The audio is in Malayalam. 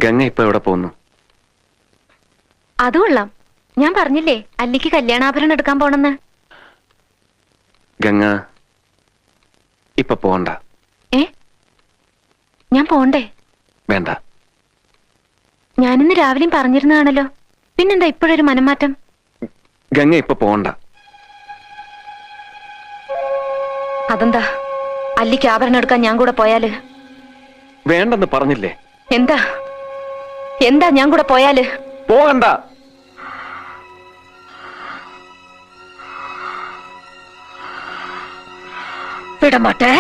ഗംഗ ഇപ്പൊ എവിടെ പോകുന്നു? അത് കൊള്ളാം. ഞാൻ പറഞ്ഞില്ലേ അല്ലിക്ക് കല്യാണാഭരണം എടുക്കാൻ പോണെന്ന്. ഗംഗ ഇപ്പൊ പോണ്ട. ഞാൻ പോണ്ടേ? വേണ്ട. ഞാനിന്ന് രാവിലെയും പറഞ്ഞിരുന്നതാണല്ലോ, പിന്നെന്താ ഇപ്പോഴൊരു മനംമാറ്റം? ഗംഗ ഇപ്പൊ പോണ്ട. അതെന്താ? അല്ലിക്ക് ആഭരണം എടുക്കാൻ ഞാൻ കൂടെ പോയാല്? വേണ്ടെന്ന് പറഞ്ഞില്ലേ? എന്താ എന്താ ഞാൻ കൂടെ പോയാല്? പോകണ്ട. വിടമാട്ടെ.